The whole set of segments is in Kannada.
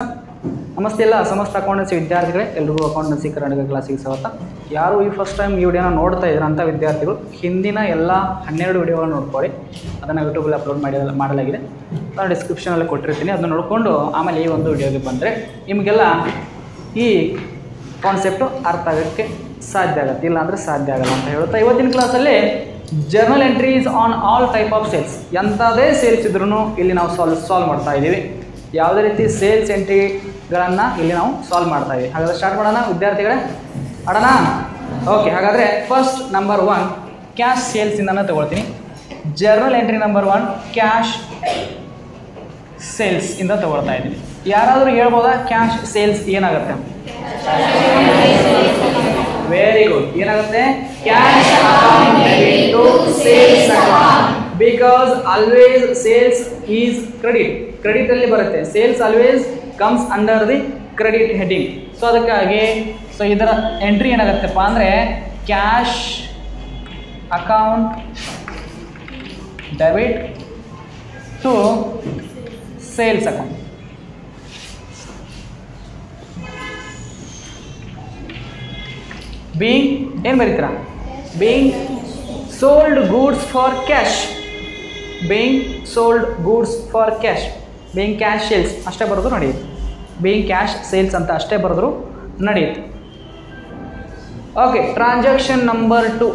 ನಮಸ್ತೆ ಎಲ್ಲ ಸಮಸ್ತ ಅಕೌಂಟೆನ್ಸಿ ವಿದ್ಯಾರ್ಥಿಗಳೇ, ಎಲ್ರಿಗೂ ಅಕೌಂಟೆನ್ಸಿ ಕರ್ನಾಟಕ ಕ್ಲಾಸಿಗೆ ಸ್ವಾಗತ. ಯಾರು ಈ ಫಸ್ಟ್ ಟೈಮ್ ಈ ವಿಡಿಯೋನ ನೋಡ್ತಾ ಇದ್ದಾರೆ ಅಂಥ ವಿದ್ಯಾರ್ಥಿಗಳು ಹಿಂದಿನ ಎಲ್ಲ 12 ವಿಡಿಯೋಗಳನ್ನ ನೋಡ್ಕೊಳ್ಳಿ. ಅದನ್ನು ಯೂಟ್ಯೂಬಲ್ಲಿ ಅಪ್ಲೋಡ್ ಮಾಡಲಾಗಿದೆ. ನಾನು ಡಿಸ್ಕ್ರಿಪ್ಷನಲ್ಲಿ ಕೊಟ್ಟಿರ್ತೀನಿ, ಅದನ್ನು ನೋಡಿಕೊಂಡು ಆಮೇಲೆ ಈ ಒಂದು ವಿಡಿಯೋಗೆ ಬಂದರೆ ನಿಮಗೆಲ್ಲ ಈ ಕಾನ್ಸೆಪ್ಟು ಅರ್ಥ ಆಗೋಕ್ಕೆ ಸಾಧ್ಯ ಆಗುತ್ತೆ, ಇಲ್ಲಾಂದರೆ ಸಾಧ್ಯ ಆಗಲ್ಲ ಅಂತ ಹೇಳುತ್ತಾ ಇವತ್ತಿನ ಕ್ಲಾಸಲ್ಲಿ journal entries on all type of sales, ಎಂಥದೇ ಸೇಲ್ಸ್ ಇದ್ರೂ ಇಲ್ಲಿ ನಾವು ಸಾಲ್ವ್ ಮಾಡ್ತಾ ಇದ್ದೀವಿ. ಯಾವುದೇ ರೀತಿ ಸೇಲ್ಸ್ ಎಂಟ್ರಿಗಳನ್ನು ಇಲ್ಲಿ ನಾವು ಸಾಲ್ವ್ ಮಾಡ್ತಾ ಇದ್ದೀವಿ. ಹಾಗಾದರೆ ಸ್ಟಾರ್ಟ್ ಮಾಡೋಣ ವಿದ್ಯಾರ್ಥಿಗಳೇ, ಆಡೋಣ. ಓಕೆ, ಹಾಗಾದರೆ ಫಸ್ಟ್ ನಂಬರ್ 1 ಕ್ಯಾಶ್ ಸೇಲ್ಸಿಂದನೇ ತಗೊಳ್ತೀನಿ. Journal entry number 1 cash sales ಇಂದ ತಗೊಳ್ತಾ ಇದ್ದೀನಿ. ಯಾರಾದರೂ ಹೇಳ್ಬೋದಾ ಕ್ಯಾಶ್ ಸೇಲ್ಸ್ ಏನಾಗುತ್ತೆ? Very good. ಏನಾಗುತ್ತೆ? Cash account debit to sales account, because always sales is credit. Credit ಅಲ್ಲಿ ಬರುತ್ತೆ. Sales always comes under the credit heading. So ಅದಕ್ಕಾಗಿ ಇದರ ಎಂಟ್ರಿ ಏನಾಗುತ್ತಪ್ಪ ಅಂದರೆ cash account debit to sales account. Being ಏನು ಬರೀತೀರಾ? Being sold goods for cash, being sold goods for cash, being cash sales ಅಷ್ಟೇ ಬರೆದ್ರು ನಡೆಯುತ್ತೆ. ಬೀಯಿಂಗ್ ಕ್ಯಾಶ್ ಸೇಲ್ಸ್ ಅಂತ ಅಷ್ಟೇ ಬರೆದ್ರು ನಡೆಯುತ್ತೆ. ಓಕೆ, ಟ್ರಾನ್ಸಾಕ್ಷನ್ ನಂಬರ್ 2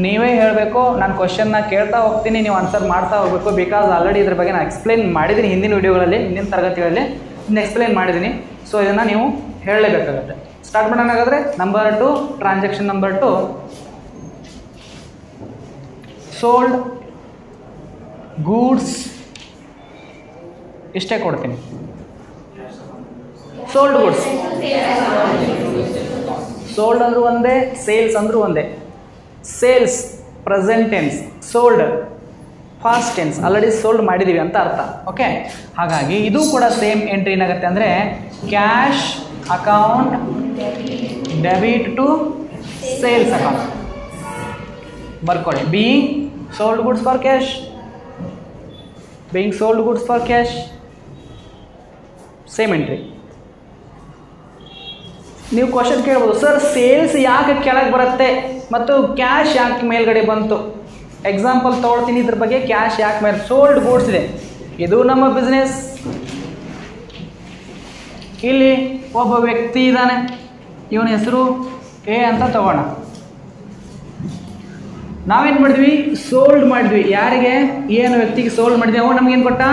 ನೀವೇ ಹೇಳಬೇಕು. ನಾನು ಕ್ವಶನ್ನ ಕೇಳ್ತಾ ಹೋಗ್ತೀನಿ, ನೀವು ಆನ್ಸರ್ ಮಾಡ್ತಾ ಹೋಗಬೇಕು. ಬಿಕಾಸ್ ಆಲ್ರೆಡಿ ಇದ್ರ ಬಗ್ಗೆ ನಾನು ಎಕ್ಸ್ಪ್ಲೈನ್ ಮಾಡಿದ್ದೀನಿ ಹಿಂದಿನ ವಿಡಿಯೋಗಳಲ್ಲಿ, ಹಿಂದಿನ ತರಗತಿಗಳಲ್ಲಿ ಇನ್ನು ಎಕ್ಸ್ಪ್ಲೈನ್ ಮಾಡಿದ್ದೀನಿ. ಸೊ ಇದನ್ನು ನೀವು ಹೇಳಲೇಬೇಕಾಗುತ್ತೆ. ಸ್ಟಾರ್ಟ್ ಮಾಡೋಣ. ಹಾಗಾದರೆ number 2, transaction number 2, sold goods ಇಷ್ಟೇ ಕೊಡ್ತೀನಿ. ಸೋಲ್ಡ್ ಗೂಡ್ಸ್, ಸೋಲ್ಡ್ ಅಂದರೂ ಒಂದೇ, ಸೇಲ್ಸ್ ಅಂದರೂ ಒಂದೇ. Sales present tense, sold past tense, already sold ಮಾಡಿದ್ದೀವಿ ಅಂತ ಅರ್ಥ. ಓಕೆ, ಹಾಗಾಗಿ ಇದು ಕೂಡ ಸೇಮ್ ಎಂಟ್ರಿ ಏನಾಗುತ್ತೆ ಅಂದರೆ cash account debit to sales account ಬರ್ಕೊಳ್ಳಿ. Being sold goods for cash, being sold goods for cash, same entry. ನೀವು ಕ್ವಶನ್ ಕೇಳ್ಬೋದು, ಸರ್ ಸೇಲ್ಸ್ ಯಾಕೆ ಕೆಳಗೆ ಬರುತ್ತೆ ಮತ್ತು ಕ್ಯಾಶ್ ಯಾಕೆ ಮೇಲ್ಗಡೆ ಬಂತು? ಎಕ್ಸಾಂಪಲ್ ತೊಗೊಳ್ತೀನಿ ಇದ್ರ ಬಗ್ಗೆ. ಕ್ಯಾಶ್ ಯಾಕೆ ಮೇಲೆ? ಸೋಲ್ಡ್ ಗೂಡ್ಸ್ ಇದೆ, ಇದು ನಮ್ಮ ಬಿಸ್ನೆಸ್. ಇಲ್ಲಿ ಒಬ್ಬ ವ್ಯಕ್ತಿ ಇದ್ದಾನೆ, ಇವನ ಹೆಸರು ಎ ಅಂತ ತಗೋಣ. ನಾವೇನು ಮಾಡಿದ್ವಿ? ಸೋಲ್ಡ್ ಮಾಡಿದ್ವಿ. ಯಾರಿಗೆ? ಏನು ವ್ಯಕ್ತಿಗೆ ಸೋಲ್ಡ್ ಮಾಡಿದ್ವಿ. ಅವ ನಮಗೇನು ಕೊಟ್ಟ?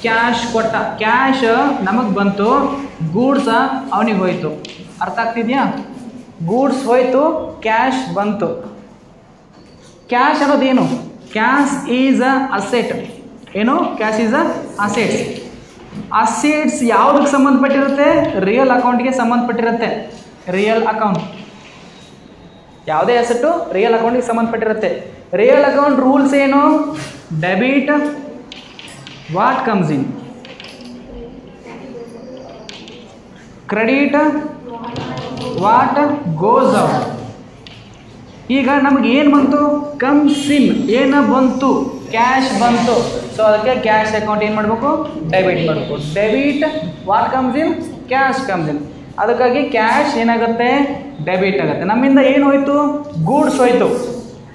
ಕ್ಯಾಶ್ ಕೊಟ್ಟ. ಕ್ಯಾಶ್ ನಮಗೆ ಬಂತು, ಗೂಡ್ಸ ಅವನಿಗೆ ಹೋಯ್ತು. ಅರ್ಥ ಆಗ್ತಿದೆಯಾ? ಗೂಡ್ಸ್ ಹೋಯ್ತು, ಕ್ಯಾಶ್ ಬಂತು. ಕ್ಯಾಶ್ ಅನ್ನೋದೇನು? Cash is a asset. ಏನು? Cash is a assets. Assets ಯಾವುದಕ್ಕೆ ಸಂಬಂಧಪಟ್ಟಿರುತ್ತೆ? ರಿಯಲ್ ಅಕೌಂಟ್ಗೆ ಸಂಬಂಧಪಟ್ಟಿರುತ್ತೆ. ರಿಯಲ್ ಅಕೌಂಟ್, ಯಾವುದೇ ಅಸೆಟ್ಟು ರಿಯಲ್ ಅಕೌಂಟಿಗೆ ಸಂಬಂಧಪಟ್ಟಿರುತ್ತೆ. ರಿಯಲ್ ಅಕೌಂಟ್ ರೂಲ್ಸ್ ಏನು? Debit what comes in, credit what goes out. ಈಗ ನಮಗೆ ಏನು ಬಂತು? Comes in. ಏನು ಬಂತು? ಕ್ಯಾಶ್ ಬಂತು. ಸೊ ಅದಕ್ಕೆ ಕ್ಯಾಶ್ ಅಕೌಂಟ್ ಏನು ಮಾಡಬೇಕು? ಡೆಬಿಟ್ ಮಾಡಬೇಕು. Debit what comes in, cash comes in. ಅದಕ್ಕಾಗಿ ಕ್ಯಾಶ್ ಏನಾಗುತ್ತೆ? ಡೆಬಿಟ್ ಆಗುತ್ತೆ. ನಮ್ಮಿಂದ ಏನು ಹೋಯ್ತು? ಗೂಡ್ಸ್ ಹೋಯ್ತು.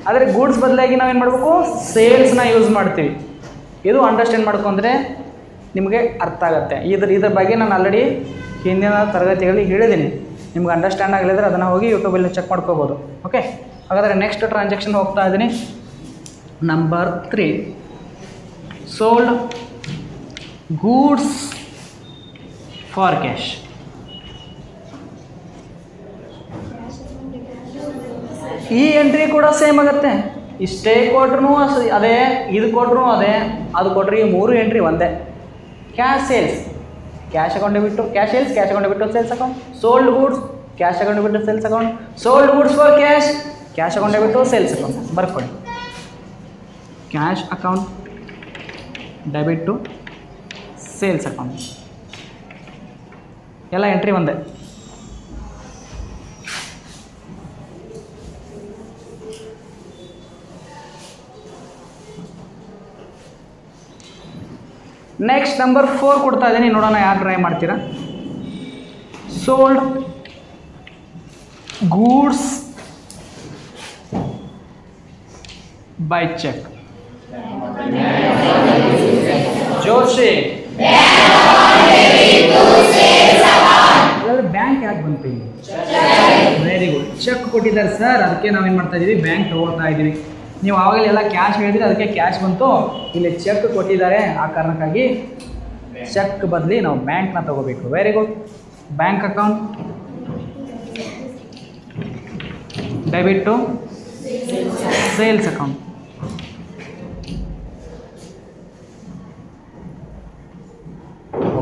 ಆದರೆ ಗೂಡ್ಸ್ ಬದಲಾಗಿ ನಾವೇನು ಮಾಡಬೇಕು? ಸೇಲ್ಸ್ನ ಯೂಸ್ ಮಾಡ್ತೀವಿ. ಇದು ಅಂಡರ್ಸ್ಟ್ಯಾಂಡ್ ಮಾಡ್ಕೊಂಡ್ರೆ ನಿಮಗೆ ಅರ್ಥ ಆಗುತ್ತೆ. ಇದ್ರ ಬಗ್ಗೆ ನಾನು ಆಲ್ರೆಡಿ ಹಿಂದಿನ ತರಗತಿಗಳಲ್ಲಿ ಹೇಳಿದ್ದೀನಿ. ನಿಮ್ಗೆ ಅಂಡರ್ಸ್ಟ್ಯಾಂಡ್ ಆಗಲಿದ್ರೆ ಅದನ್ನು ಹೋಗಿ ಯೂಟ್ಯೂಬಲ್ಲಿ ಚೆಕ್ ಮಾಡ್ಕೋಬೋದು. ಓಕೆ, ಹಾಗಾದರೆ ನೆಕ್ಸ್ಟ್ ಟ್ರಾನ್ಸಾಕ್ಷನ್ ಹೋಗ್ತಾ ಇದ್ದೀನಿ. Number 3 sold goods for cash. ಈ ಎಂಟ್ರಿ ಕೂಡ ಸೇಮ್ ಆಗುತ್ತೆ. ಇಷ್ಟೇ ಕೊಟ್ರೂ ಅದೇ, ಇದು ಕೊಟ್ಟರು ಅದೇ, ಅದು ಕೊಟ್ಟರೆ ಈ 3 ಎಂಟ್ರಿ ಒಂದೇ. ಕ್ಯಾಶ್ ಸೇಲ್ಸ್, ಕ್ಯಾಶ್ ಅಕೌಂಟ್ ಬಿಟ್ಟು ಕ್ಯಾಶ್ ಸೇಲ್ಸ್, ಕ್ಯಾಶ್ ಅಕೌಂಟ್ ಬಿಟ್ಟು sales account. Sold goods, cash account ಬಿಟ್ಟು sales account. Sold goods for cash, cash account ಬಿಟ್ಟು ಸೇಲ್ಸ್ ಅಕೌಂಟ್ ಬರ್ಕೊಳ್ಳಿ. Cash account debit to sales account, ಎಲ್ಲ ಎಂಟ್ರಿ ಒಂದೇ. ನೆಕ್ಸ್ಟ್ ನಂಬರ್ 4 ಕೊಡ್ತಾ ಇದ್ದೀನಿ, ನೋಡೋಣ ಯಾರು ಟ್ರೈ ಮಾಡ್ತೀರಾ. Sold goods by cheque. Joshi bank ಯಾಕೆ ಬಂತು ಇಲ್ಲಿ? ವೆರಿ ಗುಡ್, ಚೆಕ್ ಕೊಟ್ಟಿದ್ದಾರೆ ಸರ್, ಅದಕ್ಕೆ ನಾವೇನು ಮಾಡ್ತಾ ಇದ್ದೀವಿ, ಬ್ಯಾಂಕ್ ತಗೊಳ್ತಾ ಇದ್ದೀವಿ. ನೀವು ಆವಾಗಲೇ ಎಲ್ಲ ಕ್ಯಾಶ್ ಹೇಳಿದ್ರೆ ಅದಕ್ಕೆ ಕ್ಯಾಶ್ ಬಂತು, ಇಲ್ಲಿ ಚೆಕ್ ಕೊಟ್ಟಿದ್ದಾರೆ, ಆ ಕಾರಣಕ್ಕಾಗಿ ಚೆಕ್ ಬದಲಿ ನಾವು ಬ್ಯಾಂಕ್ನ ತಗೋಬೇಕು. Very good. Bank account debit to sales account.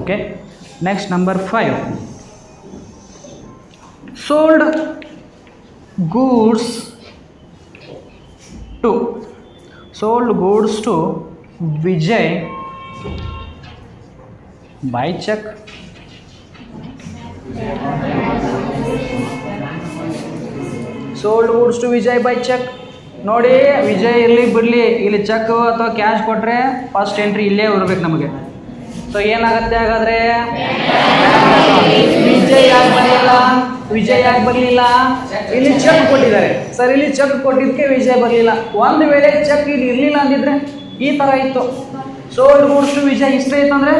Okay, next number 5. sold goods to Vijay by check. sold goods to Vijay by check. ನೋಡಿ, ವಿಜಯ್ ಇರಲಿ ಬಿಡಲಿ, ಇಲ್ಲಿ ಚೆಕ್ ಅಥವಾ ಕ್ಯಾಶ್ ಕೊಟ್ಟರೆ ಫಸ್ಟ್ ಎಂಟ್ರಿ ಇಲ್ಲೇ ಬರಬೇಕು ನಮಗೆ. ಸೊ ಏನಾಗುತ್ತೆ ಹಾಗಾದರೆ, ವಿಜಯ್ ಯಾಕೆ ಬರಲಿಲ್ಲ? ಇಲ್ಲಿ ಚೆಕ್ ಕೊಟ್ಟಿದ್ದಾರೆ ಸರ್, ಇಲ್ಲಿ ಚೆಕ್ ಕೊಟ್ಟಿದ್ದಕ್ಕೆ ವಿಜಯ್ ಬರಲಿಲ್ಲ. ಒಂದು ವೇಳೆ ಚೆಕ್ ಇಲ್ಲಿ ಇರಲಿಲ್ಲ ಅಂದಿದ್ರೆ ಈ ಥರ ಇತ್ತು, ಸೋಲ್ಡ್ ಗೂಡ್ಸ್ ಟು ವಿಜಯ್ ಇಷ್ಟ ಇತ್ತು ಅಂದರೆ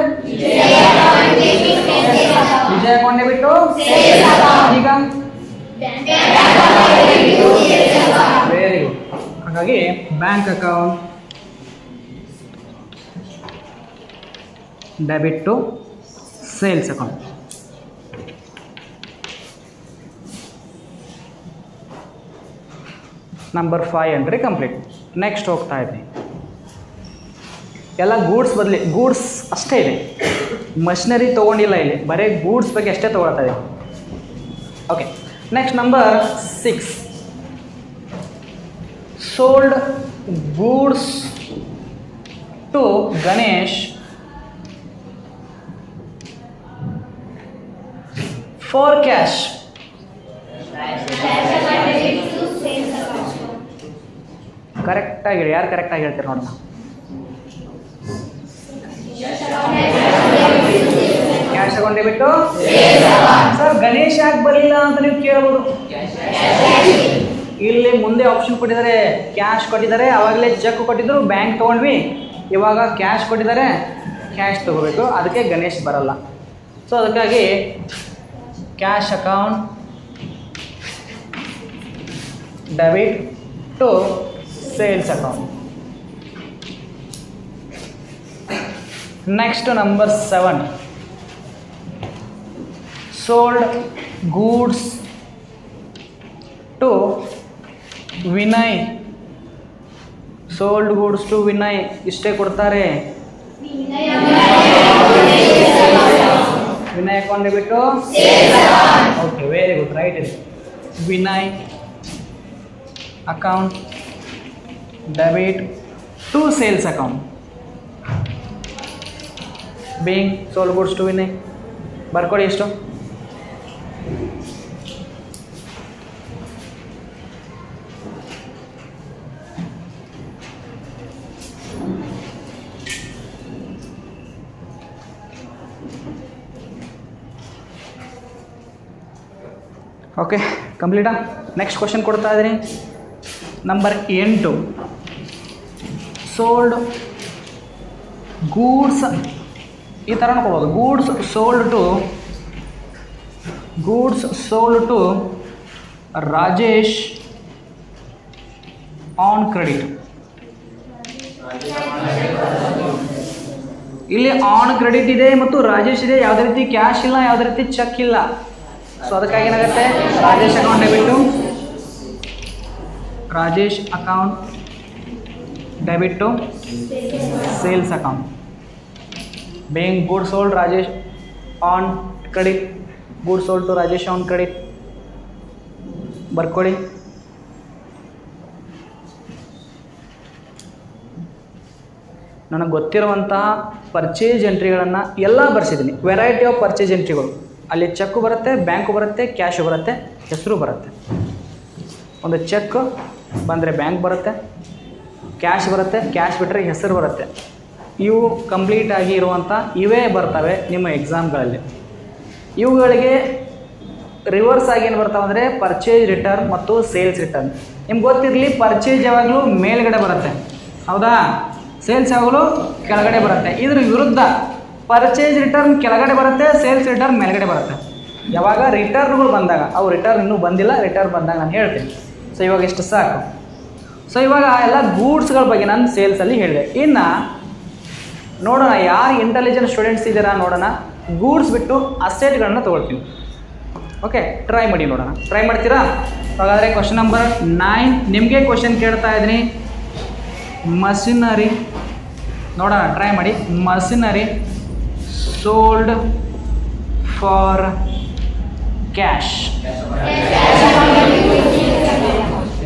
ವಿಜಯ್ ಅಕೌಂಟ್ ಬಿಟ್ಟು ಈಗ ವೆರಿ ಗುಡ್. ಹಾಗಾಗಿ bank account debit to sales account. Number 5 entry complete. Next ಹೋಗ್ತಾ ಇದ್ದೀನಿ, ಎಲ್ಲ ಗೂಡ್ಸ್ ಬದಲಿ ಗೂಡ್ಸ್ ಅಷ್ಟೇ ಇದೆ, ಮಷಿನರಿ ತೊಗೊಂಡಿಲ್ಲ, ಇಲ್ಲಿ ಬರೀ ಗೂಡ್ಸ್ ಬಗ್ಗೆ ಅಷ್ಟೇ ತೊಗೊಳ್ತಾ ಇದೆ. Okay, next number 6. Sold goods to Ganesh for cash. ಕರೆಕ್ಟಾಗಿ ಹೇಳಿ, ಯಾರು ಕರೆಕ್ಟಾಗಿ ಹೇಳ್ತೀರಿ ನೋಡೋಣ. ಕ್ಯಾಶ್ ಅಕೌಂಟ್ ಬಿಟ್ಟು ಸರ್ ಗಣೇಶ್ ಯಾಕೆ ಬರಲಿಲ್ಲ ಅಂತ ನೀವು ಕೇಳಬಹುದು. ಇಲ್ಲಿ ಮುಂದೆ ಆಪ್ಷನ್ ಕೊಟ್ಟಿದ್ದಾರೆ, ಕ್ಯಾಶ್ ಕೊಟ್ಟಿದ್ದಾರೆ, ಆವಾಗಲೇ ಚೆಕ್ ಕೊಟ್ಟಿದ್ರು, ಬ್ಯಾಂಕ್ ತೊಗೊಂಡ್ವಿ, ಇವಾಗ ಕ್ಯಾಶ್ ಕೊಟ್ಟಿದ್ದಾರೆ, ಕ್ಯಾಶ್ ತೊಗೋಬೇಕು, ಅದಕ್ಕೆ ಗಣೇಶ್ ಬರಲ್ಲ. ಸೊ ಅದಕ್ಕಾಗಿ cash account debit to sales account. Next number 7. Sold goods to Vinay. Sold goods to Vinay ಇಷ್ಟೇ ಕೊಡ್ತಾರೆ. ವಿನಯ್ ಅಕೌಂಟ್ ಬಿಟ್ಟು ಓಕೆ, ವೆರಿ ಗುಡ್, ರೈಟ್ ಇದೆ. Vinay account debit to sales account. Being sold goods to Vinay ಬರ್ಕೊಡಿ ಎಷ್ಟು. ಓಕೆ, ಕಂಪ್ಲೀಟಾ? ನೆಕ್ಸ್ಟ್ ಕ್ವಶನ್ ಕೊಡ್ತಾ ಇದ್ದೀನಿ, ನಂಬರ್ 8. ಸೋಲ್ಡ್ ಗೂಡ್ಸ್ ಈ ಥರ ಕೊಡ್ಬೋದು. Goods sold to Rajesh on credit. ಇಲ್ಲಿ ಆನ್ ಕ್ರೆಡಿಟ್ ಇದೆ ಮತ್ತು ರಾಜೇಶ್ ಇದೆ, ಯಾವುದೇ ರೀತಿ ಕ್ಯಾಶ್ ಇಲ್ಲ, ಯಾವುದೇ ರೀತಿ ಚೆಕ್ ಇಲ್ಲ. ಸೊ ಅದಕ್ಕಾಗಿ ಏನಾಗುತ್ತೆ, Rajesh account debit to Rajesh account debit to sales account. Being good sold Rajesh on credit, good sold to Rajesh on credit ಬರ್ಕೊಳ್ಳಿ. ನನಗೆ ಗೊತ್ತಿರುವಂತಹ ಪರ್ಚೇಸ್ ಎಂಟ್ರಿಗಳನ್ನು ಎಲ್ಲ ಬರ್ಸಿದ್ದೀನಿ, ವೆರೈಟಿ ಆಫ್ ಪರ್ಚೇಸ್ ಎಂಟ್ರಿಗಳು. ಅಲ್ಲಿ ಚೆಕ್ಕು ಬರುತ್ತೆ, ಬ್ಯಾಂಕು ಬರುತ್ತೆ, ಕ್ಯಾಶು ಬರುತ್ತೆ, ಹೆಸರು ಬರುತ್ತೆ. ಒಂದು ಚೆಕ್ ಬಂದರೆ ಬ್ಯಾಂಕ್ ಬರುತ್ತೆ, ಕ್ಯಾಶ್ ಬರುತ್ತೆ, ಕ್ಯಾಶ್ ಬಿಟ್ಟರೆ ಹೆಸರು ಬರುತ್ತೆ. ಇವು ಕಂಪ್ಲೀಟ್ ಆಗಿ ಇರುವಂಥ ಇವೇ ಬರ್ತವೆ ನಿಮ್ಮ ಎಕ್ಸಾಮ್ಗಳಲ್ಲಿ. ಇವುಗಳಿಗೆ ರಿವರ್ಸ್ ಆಗಿ ಏನು ಬರ್ತಾವೆ ಅಂದರೆ ಪರ್ಚೇಸ್ ರಿಟರ್ನ್ ಮತ್ತು ಸೇಲ್ಸ್ ರಿಟರ್ನ್. ನಿಮ್ಗೆ ಗೊತ್ತಿರಲಿ, ಪರ್ಚೇಸ್ ಯಾವಾಗಲೂ ಮೇಲ್ಗಡೆ ಬರುತ್ತೆ, ಹೌದಾ? ಸೇಲ್ಸ್ ಯಾವಾಗಲೂ ಕೆಳಗಡೆ ಬರುತ್ತೆ. ಇದ್ರ ವಿರುದ್ಧ ಪರ್ಚೇಸ್ ರಿಟರ್ನ್ ಕೆಳಗಡೆ ಬರುತ್ತೆ, ಸೇಲ್ಸ್ ರಿಟರ್ನ್ ಮೇಲ್ಗಡೆ ಬರುತ್ತೆ. ಯಾವಾಗ ರಿಟರ್ನ್ಗಳು ಬಂದಾಗ, ಅವು ರಿಟರ್ನ್ ಇನ್ನೂ ಬಂದಿಲ್ಲ, ರಿಟರ್ನ್ ಬಂದಾಗ ನಾನು ಹೇಳ್ತೀನಿ. ಸೊ ಇವಾಗ ಇಷ್ಟು ಸಾಕು. ಸೊ ಇವಾಗ ಎಲ್ಲ ಗೂಡ್ಸ್ಗಳ ಬಗ್ಗೆ ನಾನು ಸೇಲ್ಸಲ್ಲಿ ಹೇಳಿದೆ. ಇನ್ನು ನೋಡೋಣ, ಯಾರು ಇಂಟೆಲಿಜೆಂಟ್ ಸ್ಟೂಡೆಂಟ್ಸ್ ಇದ್ದೀರಾ ನೋಡೋಣ. ಗೂಡ್ಸ್ ಬಿಟ್ಟು ಅಸೆಟ್ಗಳನ್ನ ತೊಗೊಳ್ತೀನಿ. ಓಕೆ, ಟ್ರೈ ಮಾಡಿ ನೋಡೋಣ. ಟ್ರೈ ಮಾಡ್ತೀರಾ? ಹಾಗಾದರೆ ಕ್ವಶನ್ ನಂಬರ್ 9 ನಿಮಗೆ ಕ್ವಶನ್ ಕೇಳ್ತಾ ಇದ್ದೀನಿ. ಮಷಿನರಿ ನೋಡೋಣ, ಟ್ರೈ ಮಾಡಿ. Machinery sold for cash.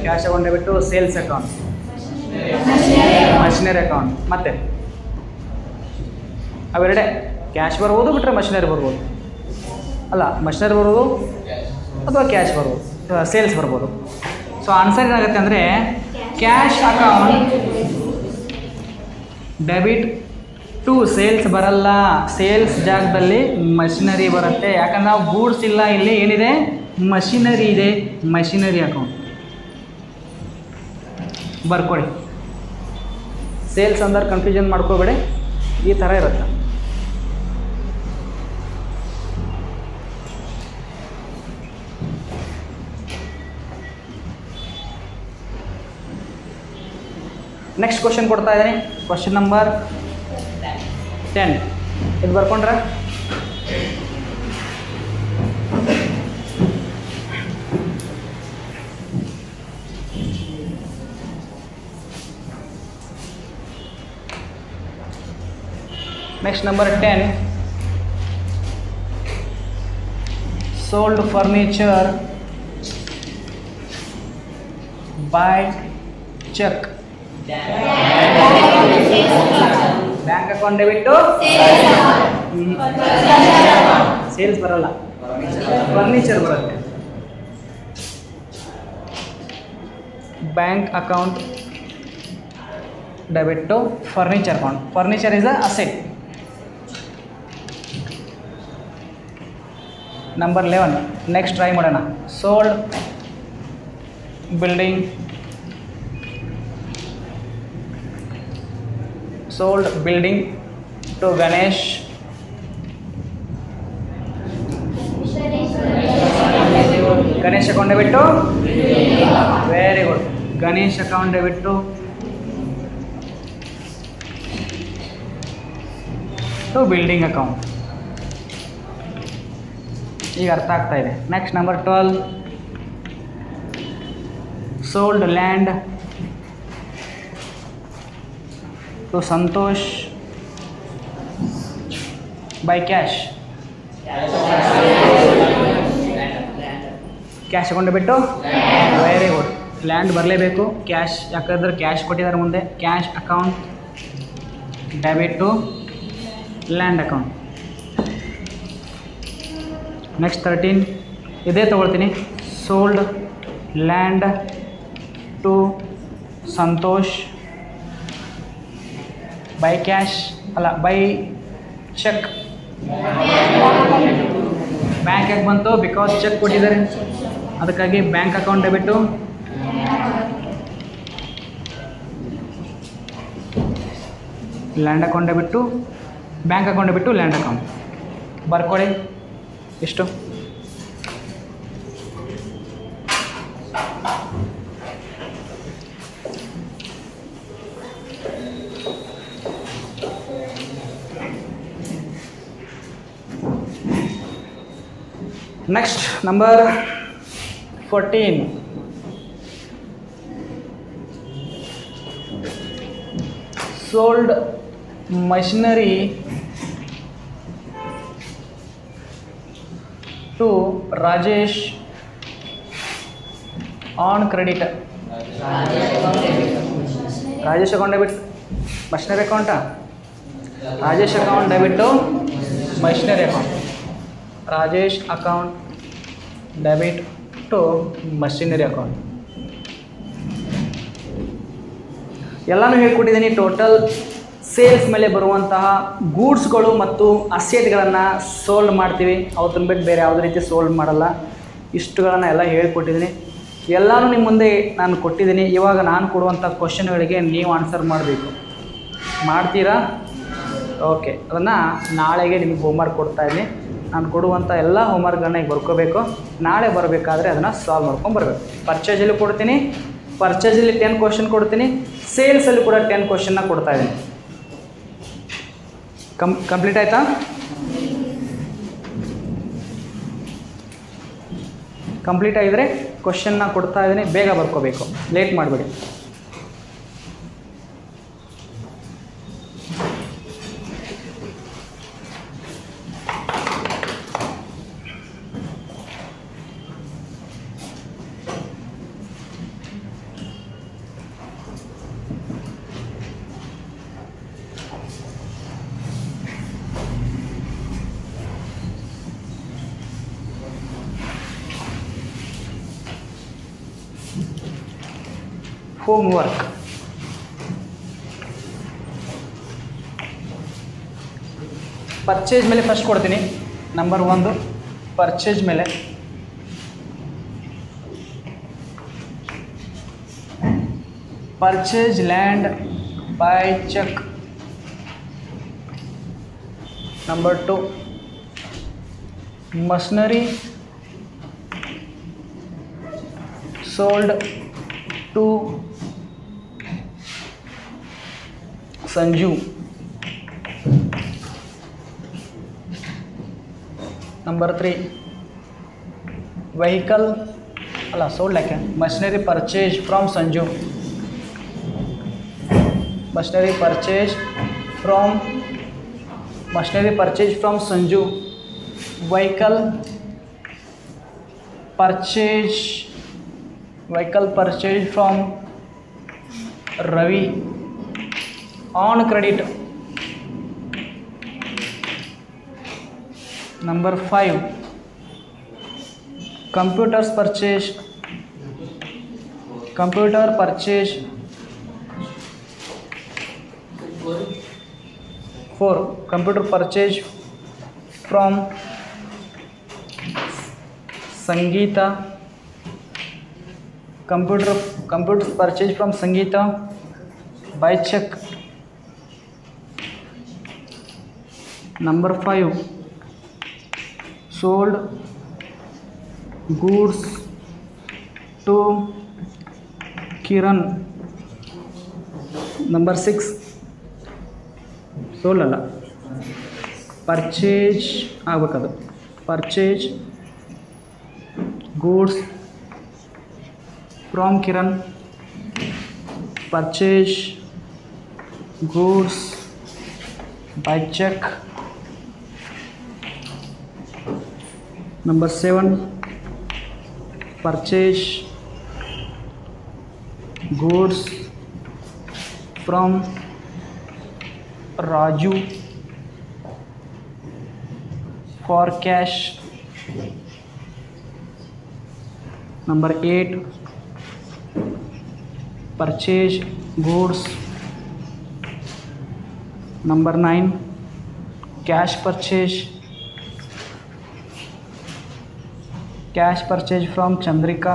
Cash account ಬಿಟ್ಟು ಸೇಲ್ಸ್ ಅಕೌಂಟ್, ಮಷಿನರಿ ಅಕೌಂಟ್. ಮತ್ತೆ ಅವೆರಡೇ, ಕ್ಯಾಶ್ ಬರ್ಬೋದು ಬಿಟ್ಟರೆ ಮಷಿನರಿ ಬರ್ಬೋದು. ಅಲ್ಲ, ಮಷಿನರಿ ಬರ್ಬೋದು ಅಥವಾ ಕ್ಯಾಶ್ ಬರ್ಬೋದು, ಸೇಲ್ಸ್ ಬರ್ಬೋದು. ಸೊ ಆನ್ಸರ್ ಏನಾಗುತ್ತೆ ಅಂದರೆ cash account debit to sales ಬರಲ್ಲ. ಸೇಲ್ಸ್ ಜಾಗದಲ್ಲಿ ಮಷಿನರಿ ಬರುತ್ತೆ. ಯಾಕಂದ್ರೆ ನಾವು ಗೂಡ್ಸ್ ಇಲ್ಲ, ಇಲ್ಲಿ ಏನಿದೆ ಮಷಿನರಿ ಇದೆ. ಮಷಿನರಿ ಅಕೌಂಟ್ ಬರ್ಕೊಳ್ಳಿ. ಸೇಲ್ಸ್ ಅಂದ್ರೆ ಕನ್ಫ್ಯೂಷನ್ ಮಾಡ್ಕೋಬೇಡಿ, ಈ ಥರ ಇರುತ್ತೆ. ನೆಕ್ಸ್ಟ್ ಕ್ವಶನ್ ಕೊಡ್ತಾ ಇದ್ದೀನಿ. ಕ್ವಶನ್ ನಂಬರ್ 10 ಇದು ಬರ್ಕೊಂಡ್ರೆ next number 10 sold furniture by check. Bank account debit sales ಬರಲ್ಲ, ಫರ್ನಿಚರ್ ಬರುತ್ತೆ. Bank account debit to furniture account. Furniture is a asset. Number 11 next try ಮಾಡೋಣ. Sold building, sold building to Ganesh. Ganesh account debit to, very good. Ganesh account debit to building account. ಈಗ ಅರ್ಥ ಆಗ್ತಾ ಇದೆ. Next number 12 sold land to Santosh by cash. Cash account ಬಿಟ್ಟು ವೆರಿ ಗುಡ್. ಲ್ಯಾಂಡ್ ಬರಲೇಬೇಕು, ಕ್ಯಾಶ್ ಯಾಕಂದ್ರೆ ಕ್ಯಾಶ್ ಕೊಟ್ಟಿದ್ದಾರೆ ಮುಂದೆ. Cash account debit to land account. Next 13 ಇದೇ ತೊಗೊಳ್ತೀನಿ. Sold land to Santosh by cash, ಅಲ್ಲ ಬೈ ಚೆಕ್. ಬ್ಯಾಂಕ್ ಯಾಕೆ ಬಂತು? ಬಿಕಾಸ್ ಚೆಕ್ ಕೊಟ್ಟಿದ್ದಾರೆ, ಅದಕ್ಕಾಗಿ bank account debit to land account debit to bank account debit to land account ಬರ್ಕೊಳ್ಳಿ. ಇಷ್ಟು next number 14 sold machinery to Rajesh on credit. Rajesh account debit machinery account. Rajesh account debit to machinery account. Rajesh account debit to machinery account. ಎಲ್ಲನೂ ಹೇಳ್ಕೊಟ್ಟಿದ್ದೀನಿ. ಟೋಟಲ್ ಸೇಲ್ಸ್ ಮೇಲೆ ಬರುವಂತಹ ಗೂಡ್ಸ್ಗಳು ಮತ್ತು ಅಸೆಟ್ಗಳನ್ನು ಸೋಲ್ಡ್ ಮಾಡ್ತೀವಿ. ಅವತ್ತನ್ನು ಬಿಟ್ಟು ಬೇರೆ ಯಾವುದೇ ರೀತಿ ಸೋಲ್ಡ್ ಮಾಡಲ್ಲ. ಇಷ್ಟುಗಳನ್ನು ಎಲ್ಲ ಹೇಳ್ಕೊಟ್ಟಿದ್ದೀನಿ. ಎಲ್ಲನೂ ನಿಮ್ಮ ಮುಂದೆ ನಾನು ಕೊಟ್ಟಿದ್ದೀನಿ. ಇವಾಗ ನಾನು ಕೊಡುವಂಥ ಕ್ವಶನ್ಗಳಿಗೆ ನೀವು ಆನ್ಸರ್ ಮಾಡಬೇಕು. ಮಾಡ್ತೀರಾ? ಓಕೆ, ಅದನ್ನು ನಾಳೆಗೆ ನಿಮಗೆ ಹೋಮ್ವರ್ಕ್ ಕೊಡ್ತಾಯಿದ್ದೀನಿ. ನಾನು ಕೊಡುವಂಥ ಎಲ್ಲ ಹೋಮ್ವರ್ಕ್ಗಳನ್ನ ಈಗ ಬರ್ಕೋಬೇಕು. ನಾಳೆ ಬರಬೇಕಾದ್ರೆ ಅದನ್ನು ಸಾಲ್ವ್ ಮಾಡ್ಕೊಂಡು ಬರಬೇಕು. ಪರ್ಚೇಸಲ್ಲಿ ಕೊಡ್ತೀನಿ, ಪರ್ಚೇಸಲ್ಲಿ 10 ಕ್ವಶನ್ ಕೊಡ್ತೀನಿ, ಸೇಲ್ಸಲ್ಲಿ ಕೂಡ 10 ಕ್ವಶನ್ನ ಕೊಡ್ತಾಯಿದ್ದೀನಿ. ಕಂಪ್ಲೀಟ್ ಆಯಿತಾ? ಕಂಪ್ಲೀಟ್ ಆಗಿದರೆ ಕ್ವಶನ್ನ ಕೊಡ್ತಾ ಇದ್ದೀನಿ, ಬೇಗ ಬರ್ಕೋಬೇಕು, ಲೇಟ್ ಮಾಡಬೇಡಿ. ಹೋಮ್ವರ್ಕ್. ಪರ್ಚೇಸ್ ಮೇಲೆ ಫಸ್ಟ್ ಕೊಡ್ತೀನಿ. ನಂಬರ್ 1 ಪರ್ಚೇಸ್ ಮೇಲೆ purchase land by cheque. Number 2 machinery sold to Sanju. Number 3 vehicle sold like machinery purchased from Sanju. Machinery purchased from Sanju. Vehicle purchased from Ravi on credit. Number 5 computer purchase from Sangeeta. Computers purchased from Sangeeta by check. Number 5 sold goods to Kiran. Number 6 sold ಅಲ್ಲ, ಪರ್ಚೇಜ್ ಆಗಬೇಕದು. Purchase goods from Kiran. Purchase goods by check. Number 7 purchase goods from Raju for cash. Number 8 purchase goods. Number 9 cash purchase from Chandrika.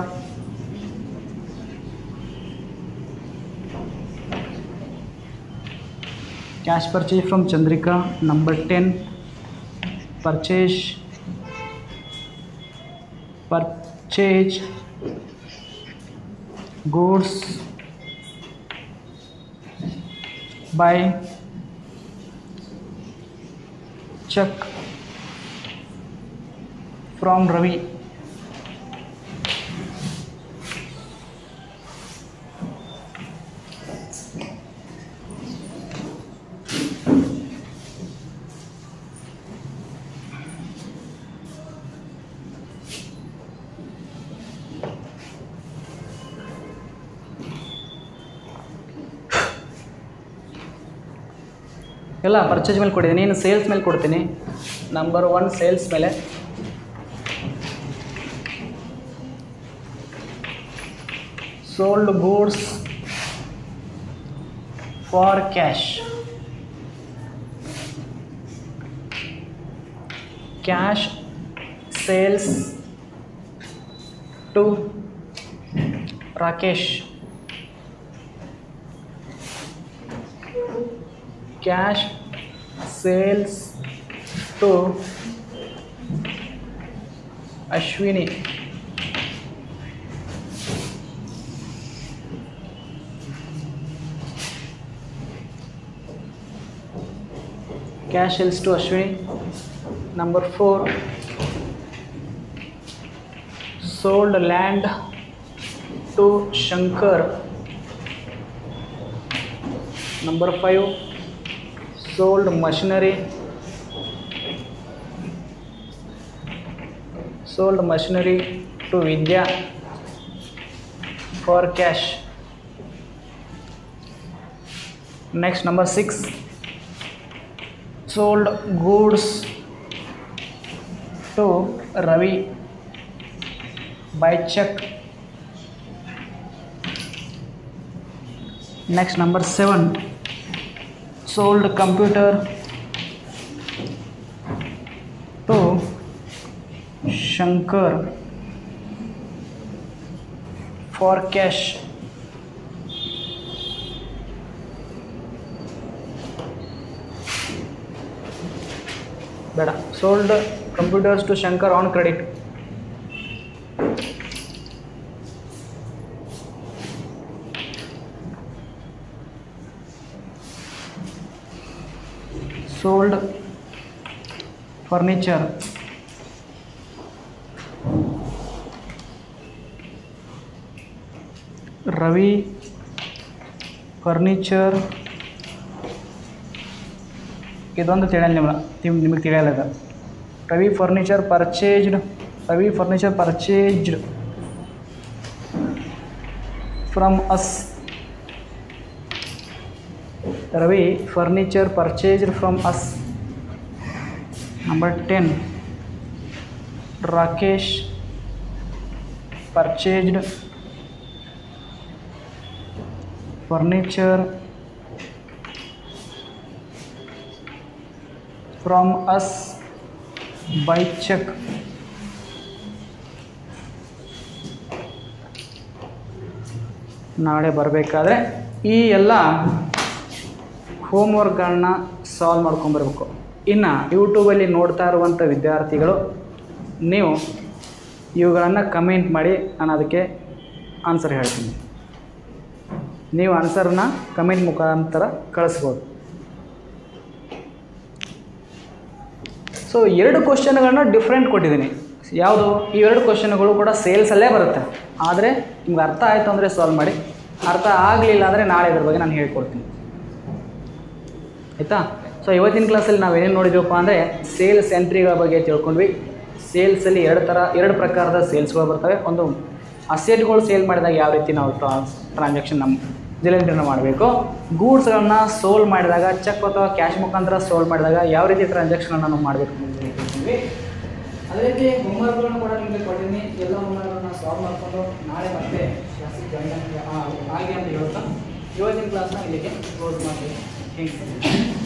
Cash purchase from Chandrika. Number 10 purchase goods by check from Ravi. ಎಲ್ಲ ಪರ್ಚೇಸ್ ಮೇಲೆ ಕೊಟ್ಟಿದ್ದೀನಿ. ಇನ್ನು ಸೇಲ್ಸ್ ಮೇಲೆ ಕೊಡ್ತೀನಿ. ನಂಬರ್ 1 ಸೇಲ್ಸ್ ಮೇಲೆ sold goods for cash. Cash sales to Rakesh. Cash sales to Ashwini. Cash sales to Ashwini. Number 4, sold land to Shankar. Number 5, sold machinery to Vidya for cash. Next, number 6, sold goods to Ravi by check. Next, number 7, sold computer to Shankar for cash. ಬೇಡ, sold computers to Shankar on credit. Sold furniture Ravi furniture. ಇದೊಂದು ತಿಳಿಯಲ್ಲ ನಿಮಗೆ ತಿಳಿಯಲ್ಲ ಇದು. Ravi furniture purchased from us. Ravi furniture purchased from us. Number 10, Rakesh purchased furniture from us by check. ನಾಳೆ ಬರಬೇಕಾದ್ರೆ ಈ ಎಲ್ಲ ಹೋಮ್ವರ್ಕ್ಗಳನ್ನ ಸಾಲ್ವ್ ಮಾಡ್ಕೊಂಬರ್ಬೇಕು. ಇನ್ನು ಯೂಟ್ಯೂಬಲ್ಲಿ ನೋಡ್ತಾ ಇರುವಂಥ ವಿದ್ಯಾರ್ಥಿಗಳು ನೀವು ಇವುಗಳನ್ನು ಕಮೆಂಟ್ ಮಾಡಿ, ನಾನು ಅದಕ್ಕೆ ಆನ್ಸರ್ ಹೇಳ್ತೀನಿ. ನೀವು ಆನ್ಸರನ್ನ ಕಮೆಂಟ್ ಮುಖಾಂತರ ಕಳಿಸ್ಬೋದು. ಸೊ 2 ಕ್ವಶನ್ಗಳನ್ನ ಡಿಫ್ರೆಂಟ್ ಕೊಟ್ಟಿದ್ದೀನಿ. ಯಾವುದು? ಈ 2 ಕ್ವಶನ್ಗಳು ಕೂಡ ಸೇಲ್ಸಲ್ಲೇ ಬರುತ್ತೆ. ಆದರೆ ನಿಮ್ಗೆ ಅರ್ಥ ಆಯಿತು ಅಂದರೆ ಸಾಲ್ವ್ ಮಾಡಿ, ಅರ್ಥ ಆಗಲಿಲ್ಲ ಅಂದರೆ ನಾಳೆ ಇದ್ರ ಬಗ್ಗೆ ನಾನು ಹೇಳ್ಕೊಡ್ತೀನಿ, ಆಯಿತಾ? ಸೊ ಇವತ್ತಿನ ಕ್ಲಾಸಲ್ಲಿ ನಾವು ಏನೇನು ನೋಡಿದ್ವಪ್ಪ ಅಂದರೆ ಸೇಲ್ಸ್ ಎಂಟ್ರಿಗಳ ಬಗ್ಗೆ ತಿಳ್ಕೊಂಡ್ವಿ. ಸೇಲ್ಸಲ್ಲಿ 2 ಪ್ರಕಾರದ ಸೇಲ್ಸ್ಗಳು ಬರ್ತವೆ. ಒಂದು ಅಸೆಟ್ಗಳು ಸೇಲ್ ಮಾಡಿದಾಗ ಯಾವ ರೀತಿ ನಾವು ಟ್ರಾನ್ಸಾಕ್ಷನ್ ನಮ್ಮ ಜಿಲೆಂಟ್ರಿನ ಮಾಡಬೇಕು. ಗೂಡ್ಸ್ಗಳನ್ನ ಸೋಲ್ ಮಾಡಿದಾಗ ಚೆಕ್ ಅಥವಾ ಕ್ಯಾಶ್ ಮುಖಾಂತರ ಸೋಲ್ ಮಾಡಿದಾಗ ಯಾವ ರೀತಿ ಟ್ರಾನ್ಸಾಕ್ಷನನ್ನು ನಾವು ಮಾಡಬೇಕು ಅಂತ ಹೇಳ್ತೀವಿ. ಅದೇ ರೀತಿ ಹೋಮ್ವರ್ಕ್ಗಳನ್ನು ಕೂಡ ನಿಮಗೆ ಕೊಟ್ಟಿದ್ದೀನಿ. ಎಲ್ಲ ಹೋಮ್ವರ್ಕ್ಗಳನ್ನ ಸಾಲ್ವ್ ಮಾಡಿಕೊಂಡು ನಾಳೆ ಮತ್ತೆ ಕ್ಲಾಸಿಗೆ ಜಾಯಿನ್ ಆಗಿ ಅಂತ ಹೇಳ್ತಾ ಇವತ್ತಿನ ಕ್ಲಾಸ್ನ ಇಲ್ಲಿಗೆ ಕ್ಲೋಸ್ ಮಾಡ್ತೀವಿ. Thank you.